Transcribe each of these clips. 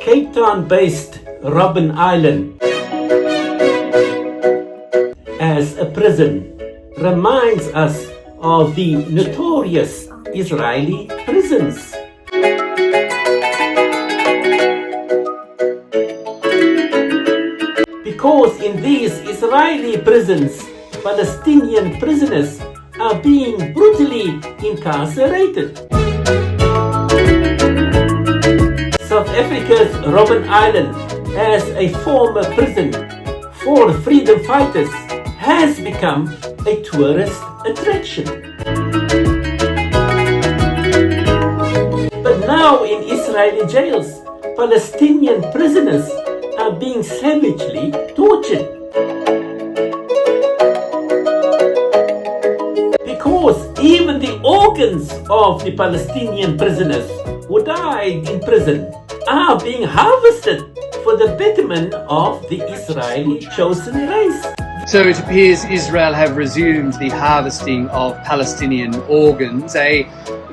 Cape Town-based Robben Island as a prison reminds us of the notorious Israeli prisons. Because in these Israeli prisons, Palestinian prisoners are being brutally incarcerated. South Africa's Robben Island, as a former prison for freedom fighters, has become a tourist attraction. But now in Israeli jails, Palestinian prisoners are being savagely tortured. Because even the organs of the Palestinian prisoners who died in prison are being harvested for the betterment of the Israeli chosen race. So it appears Israel have resumed the harvesting of Palestinian organs. A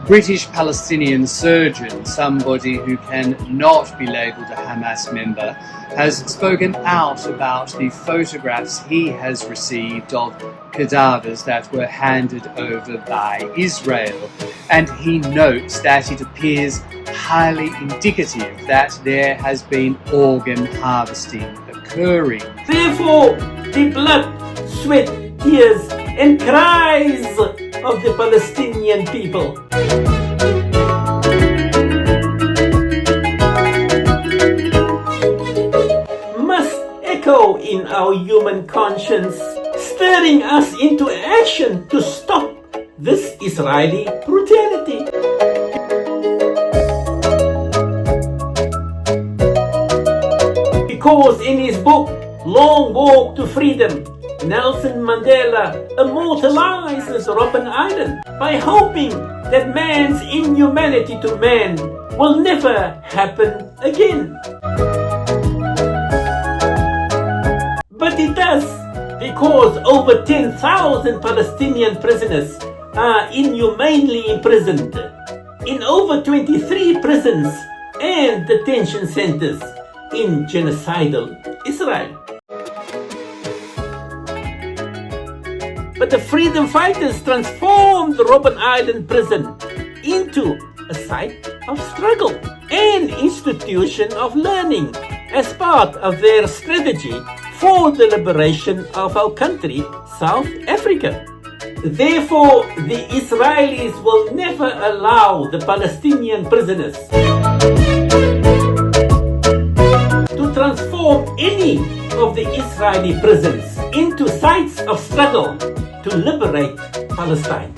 British Palestinian surgeon, somebody who can not be labelled a Hamas member, has spoken out about the photographs he has received of cadavers that were handed over by Israel. And he notes that it appears highly indicative that there has been organ harvesting occurring. Therefore, the blood, sweat, tears, and cries of the Palestinian people must echo in our human conscience, stirring us into action to stop this Israeli brutality. Because in his book, Long Walk to Freedom, Nelson Mandela immortalizes Robben Island by hoping that man's inhumanity to man will never happen again. But it does, because over 10,000 Palestinian prisoners are inhumanely imprisoned in over 23 prisons and detention centers in genocidal Israel. But the freedom fighters transformed the Robben Island prison into a site of struggle and institution of learning as part of their strategy for the liberation of our country, South Africa. Therefore, the Israelis will never allow the Palestinian prisoners to transform any of the Israeli prisons into sites of struggle to liberate Palestine.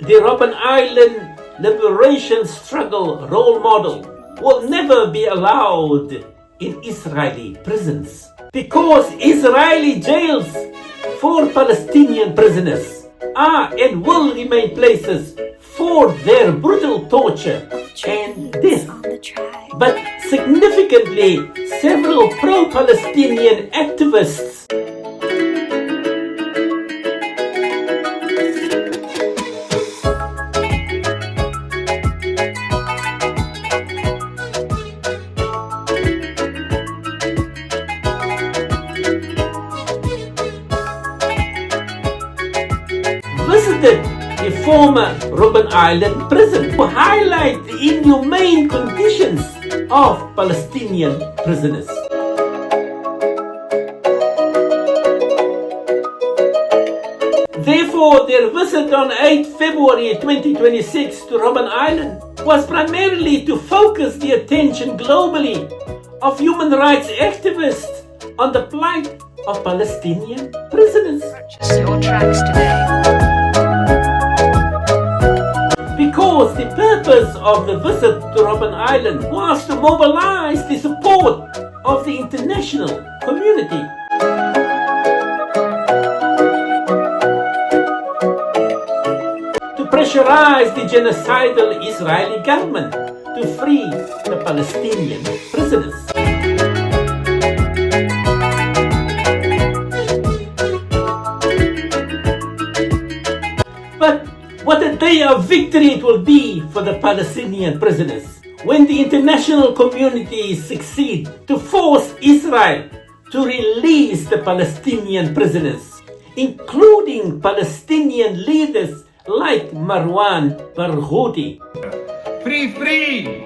The Robben Island liberation struggle role model will never be allowed in Israeli prisons, because Israeli jails for Palestinian prisoners are and will remain places for their brutal torture and death. But significantly, several pro-Palestinian activists visited the former Robben Island prison to highlight the inhumane conditions of Palestinian prisoners. Therefore, their visit on 8 February 2026 to Robben Island was primarily to focus the attention globally of human rights activists on the plight of Palestinian prisoners. Purchase your tracks today. Because the purpose of the visit to Robben Island was to mobilize the support of the international community. To pressurize the genocidal Israeli government to free the Palestinian prisoners. But what a day of victory it will be for the Palestinian prisoners when the international community succeed to force Israel to release the Palestinian prisoners, including Palestinian leaders like Marwan Barghouti. Free, free!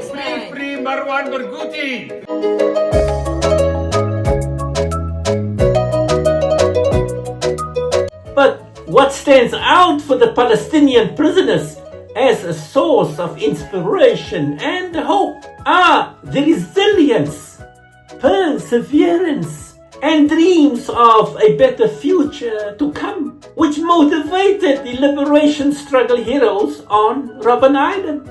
Free, free Marwan Barghouti! But what stands out for the Palestinian prisoners as a source of inspiration and hope are the resilience, perseverance, and dreams of a better future to come, which motivated the liberation struggle heroes on Robben Island.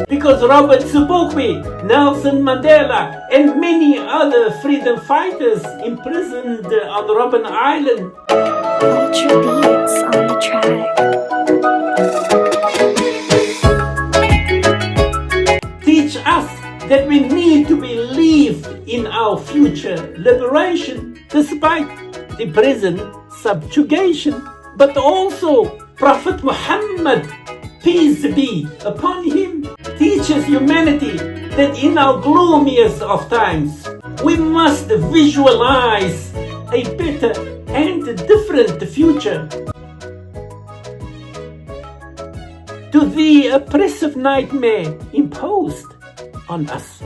Because Robert Sobukwe, Nelson Mandela, and many other freedom fighters imprisoned on Robben Island Ultra beats on the track. teach us that we need to believe in our future liberation despite the prison subjugation. But also Prophet Muhammad, peace be upon him, teaches humanity that in our gloomiest of times we must visualize a better and different future. To the oppressive nightmare imposed on us.